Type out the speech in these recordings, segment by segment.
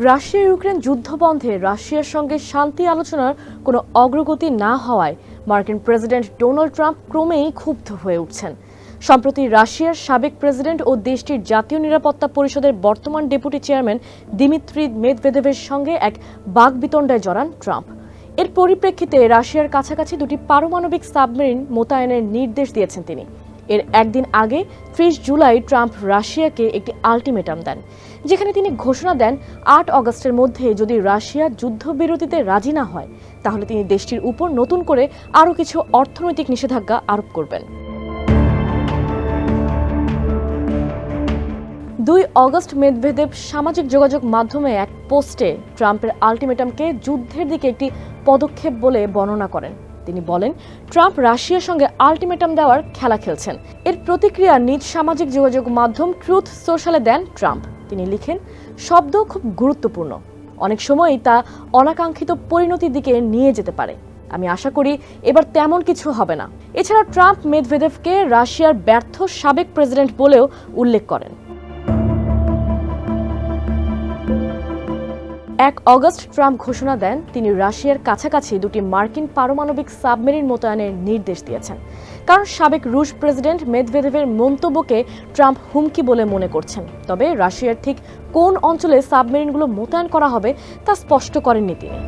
Russia Ukraine যুদ্ধ বন্ধে রাশিয়ার সঙ্গে শান্তি আলোচনার কোনো অগ্রগতি না হওয়ায় মার্কিন প্রেসিডেন্ট ডোনাল্ড ট্রাম্প ক্রমেই ক্ষুব্ধ হয়ে উঠছেন। সম্প্রতি রাশিয়ার সাবেক প্রেসিডেন্ট ও দেশটির জাতীয় নিরাপত্তা পরিষদের বর্তমান ডেপুটি চেয়ারম্যান দিমিত্রি মেদভেদেভের সঙ্গে এক বাকবিতণ্ডায় জড়ান ট্রাম্প। এর পরিপ্রেক্ষিতে রাশিয়ার কাছাকাছি দুটি পারমাণবিক সাবমেরিন মোতায়েনের নির্দেশ দিয়েছেন তিনি। এর একদিন আগে ৩০ জুলাই ট্রাম্প রাশিয়াকে একটি আলটিমেটাম দেন, যেখানে তিনি ঘোষণা দেন ৮ অগস্টের মধ্যে যদি রাশিয়া যুদ্ধবিরতিতে রাজি না হয় তাহলে তিনি দেশটির উপর নতুন করে আরও কিছু অর্থনৈতিক নিষেধাজ্ঞা আরোপ করবেন। ২ অগস্ট মেদভেদেভ সামাজিক যোগাযোগ মাধ্যমে এক পোস্টে ট্রাম্পের আলটিমেটামকে যুদ্ধের দিকে একটি পদক্ষেপ বলে বর্ণনা করেন। তিনি বলেন, ট্রাম্প রাশিয়ার সঙ্গে আলটিমেটাম দেওয়ার খেলা খেলছেন। এর প্রতিক্রিয়া নিজ সামাজিক যোগাযোগ মাধ্যম ট্রুথ সোশ্যালে দেন ট্রাম্প। তিনি লিখেন, শব্দ খুব গুরুত্বপূর্ণ, অনেক সময়ই তা অনাকাঙ্ক্ষিত পরিণতির দিকে নিয়ে যেতে পারে। আমি আশা করি এবার তেমন কিছু হবে না। এছাড়া ট্রাম্প মেদভেদেভকে রাশিয়ার ব্যর্থ সাবেক প্রেসিডেন্ট বলেও উল্লেখ করেন। ১ অগস্ট ট্রাম্প ঘোষণা দেন তিনি রাশিয়ার কাছাকাছি দুটি মার্কিন পারমাণবিক সাবমেরিন মোতায়েনের নির্দেশ দিয়েছেন, কারণ সাবেক রুশ প্রেসিডেন্ট মেদভেদেভের মন্তব্যকে ট্রাম্প হুমকি বলে মনে করছেন। তবে রাশিয়ার ঠিক কোন অঞ্চলে সাবমেরিনগুলো মোতায়েন করা হবে তা স্পষ্ট করেননি তিনি।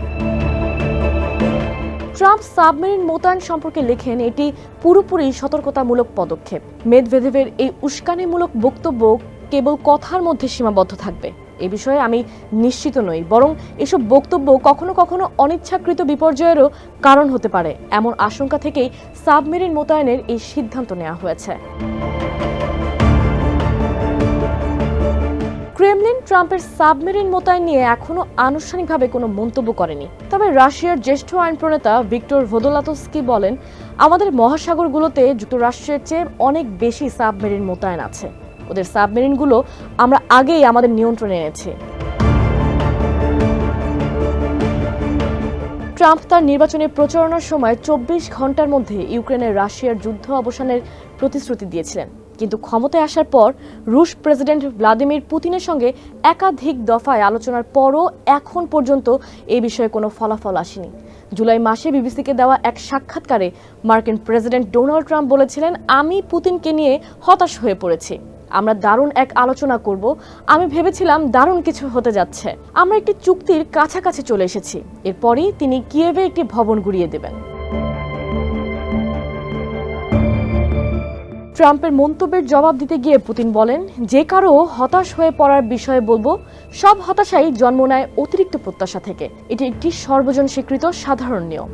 ট্রাম্প সাবমেরিন মোতায়েন সম্পর্কে লেখেন, এটি পুরোপুরি সতর্কতামূলক পদক্ষেপ। মেদভেদেভের এই উস্কানিমূলক বক্তব্য কেবল কথার মধ্যে সীমাবদ্ধ থাকবে এ বিষয়ে আমি নিশ্চিত নই, বরং এসব বক্তব্য কখনো কখনো অনিচ্ছাকৃত বিপর্যয়েরও কারণ হতে পারে। এমন আশঙ্কা থেকেই সাবমেরিন মোতায়েনের এই সিদ্ধান্ত নেওয়া হয়েছে। ক্রেমলিন ট্রাম্পের সাবমেরিন মোতায়েন নিয়ে এখনো আনুষ্ঠানিকভাবে কোনো মন্তব্য করেনি। তবে রাশিয়ার জ্যেষ্ঠ আইন প্রণেতা ভিক্টর ভোদোলাতস্কি বলেন, আমাদের মহাসাগরগুলোতে যুক্তরাষ্ট্রের চেয়ে অনেক বেশি সাবমেরিন মোতায়েন আছে। ওদের সাবমেরিনগুলো আমরা আগেই আমাদের নিয়ন্ত্রণে এনেছি। ট্রাম্প তার নির্বাচনী প্রচারণার সময় ২৪ ঘন্টার মধ্যে ইউক্রেনের রাশিয়ার যুদ্ধ অবসানের প্রতিশ্রুতি দিয়েছিলেন, কিন্তু ক্ষমতায় আসার পর রুশ প্রেসিডেন্ট ভ্লাদিমির পুতিনের সঙ্গে একাধিক দফায় আলোচনার পরও এখন পর্যন্ত এই বিষয়ে কোনো ফলাফল আসেনি। জুলাই মাসে বিবিসিকে দেওয়া এক সাক্ষাৎকারে মার্কিন প্রেসিডেন্ট ডোনাল্ড ট্রাম্প বলেছিলেন, আমি পুতিনকে নিয়ে হতাশ হয়ে পড়েছি। আমরা দারুণ এক আলোচনা করব। আমি ভেবেছিলাম দারুণ কিছু হতে যাচ্ছে। আমরা একটি চুক্তির কাছাকাছি চলে এসেছি। এরপরই তিনি কিয়েভে একটি ভবন গুড়িয়ে দেবেন। ট্রাম্পের মন্তব্যের জবাব দিতে গিয়ে পুতিন বলেন, যে কারো হতাশ হয়ে পড়ার বিষয়ে বলবো, সব হতাশাই জন্ম নেয় অতিরিক্ত প্রত্যাশা থেকে। এটি একটি সর্বজন স্বীকৃত সাধারণ নিয়ম।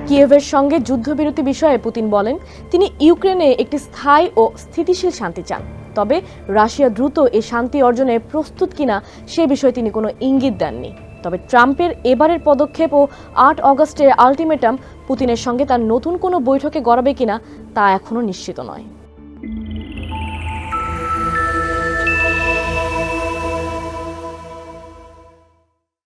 কিয়েভের সঙ্গে যুদ্ধবিরতি বিষয়ে পুতিন বলেন, তিনি ইউক্রেনে একটি স্থায়ী ও স্থিতিশীল শান্তি চান। তবে রাশিয়া দ্রুত এই শান্তি অর্জনে প্রস্তুত কিনা সে বিষয়ে তিনি কোনো ইঙ্গিত দেননি। তবে ট্রাম্পের এবারের পদক্ষেপ ও ৮ অগস্টের আলটিমেটাম পুতিনের সঙ্গে তার নতুন কোনো বৈঠকে গড়াবে কিনা তা এখনো নিশ্চিত নয়।